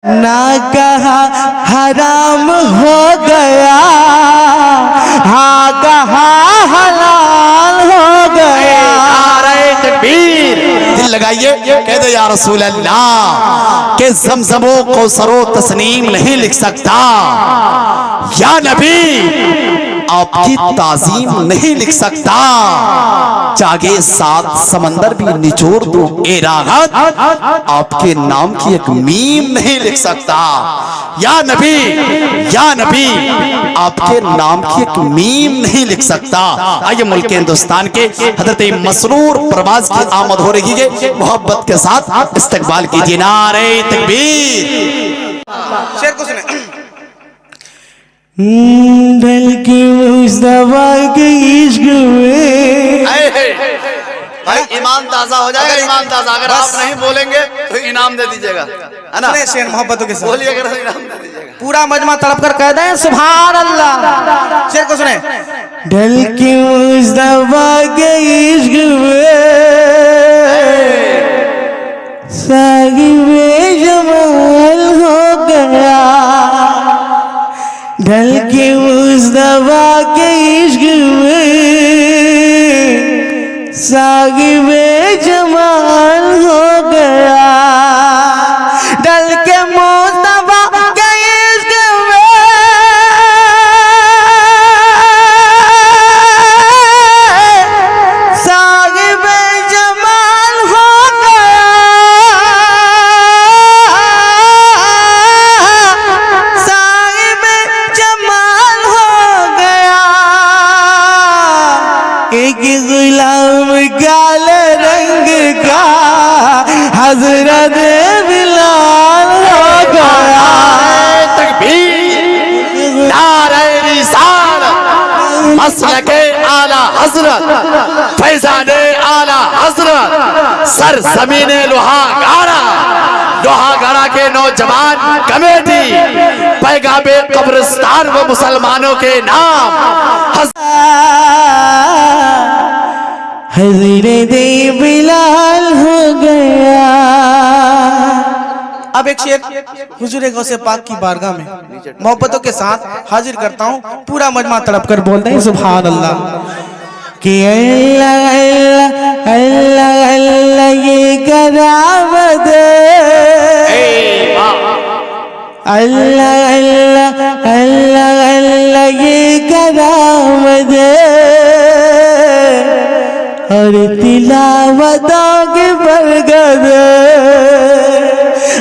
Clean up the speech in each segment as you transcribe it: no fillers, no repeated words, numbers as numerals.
ना कहा हराम हो गया, हाँ कहा हलाल हो गया। नारे तकबीर, दिल लगाइए, कह दे या रसूल अल्लाह के ज़मज़मो को सरो तस्नीम नहीं लिख सकता, या नबी आपकी ताजीम नहीं लिख सकता, जागे सात समंदर भी निचोड़ दो ए राहत, आपके नाम की एक मीम नहीं लिख सकता। या नबी आपके नाम की एक मीम नहीं लिख सकता। आइए मुल्क हिंदुस्तान के हजरत मसरूर प्रवास की आमद हो रही है, मोहब्बत के साथ इस्तकबाल कीजिए। नारे तकबीर। शेर को सुने। ढल के मुस्तफा के इश्क में। भाई ईमान ताजा हो जाएगा, ईमान ताजा। अगर आप नहीं बोलेंगे तो इनाम दे दीजिएगा, है ना? शेर मोहब्बतों के साथ बोलिए, अगर इनाम दे दीजिएगा। पूरा मजमा तड़प कर कह दें सुभान अल्लाह। शेर को सुने। ढल के मुस्तफा के इश्क में साहिबे जमाल हो गया, ढल के मुस्तफा के इश्क में साहिबे जमाल हो गया, ढल के मुस्तफा के इश्क में साहिबे जमाल हो गया, साहिबे जमाल हो गया। एक गुलाम काले रंग का हजरत बिलाल हो गया। तकबीर, नारे रिसालत, मसलके आला हजरत, फैजाने आला हजरत, सर ज़मीने लोहागाड़ा, लोहागाड़ा के नौजवान कमेटी, पैगामे कब्रिस्तान व मुसलमानों के नाम हजरत बिलाल हो गया। अब एक शेर हुजूर गौसे पाक की बारगाह में मोहब्बतों के साथ हाजिर करता हूँ। पूरा मजमा तड़प कर बोलते हैं सुभान अल्लाह। कि अल्लाह अल्लाह अल्लाह अल्लाह ये करामत, अल्लाह अल्लाह अल्लाह अल्लाह ये करामत, और तिलावतों की बरकत,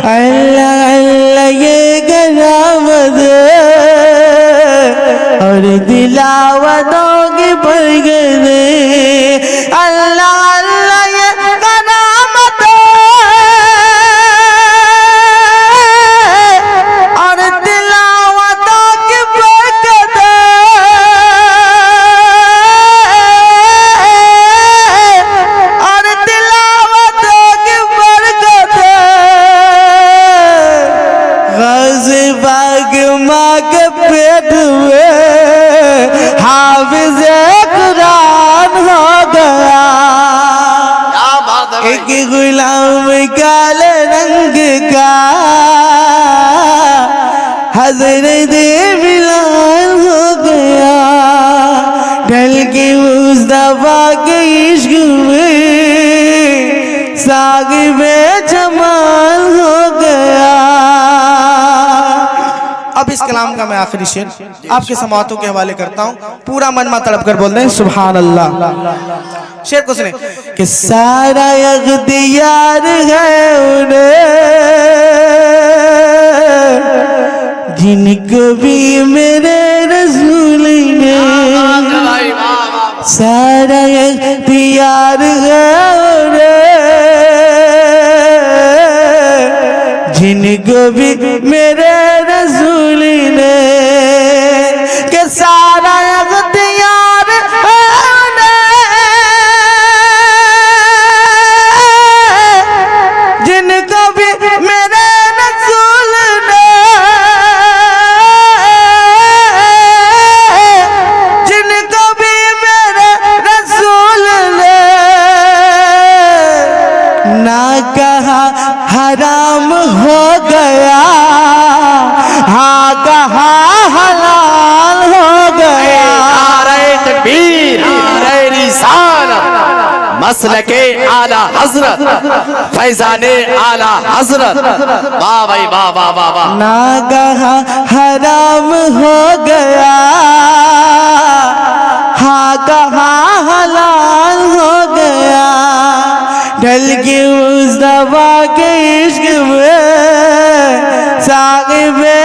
अल्लाह अल्लाह ये करामत, और तिलावतों की बरकत, अल्लाह अल्लाह ये करामत, और तिलावतों की बरकत, और तिलावतों की बरकत, गाज़ी बाग माँ के पेट में हाफिज़ कुरान हो गया। एक गुलाम काले रंग का हज़रत बिलाल हो गया, ढल के मुस्तफा के इश्क में साहिबे जमाल हो गया। अब इस कलाम का मैं आखिरी शेर आपके समातों के हवाले करता हूँ। पूरा मजमा तड़प कर बोलते हैं सुभान अल्लाह। शेर को सुने। कि सारा इख्तियार है उन्हें जिनको भी मेरे रसूल ने, सारा इख्तियार है उन्हें जिनको भी मेरे रसूल ने, कि सारा इख्तियार है जिनको भी मेरे रसूल ने, जिनको भी मेरे रसूल ने ना कहा हराम हो गया, मसलके आला हजरत, फैजाने आला हजरत। वाह भाई वाह वाह वाह वाह। नागहा हराम हो गया, हाँ कहा हलाल हो गया, ढल के मुस्तफा के इश्क में साहिबे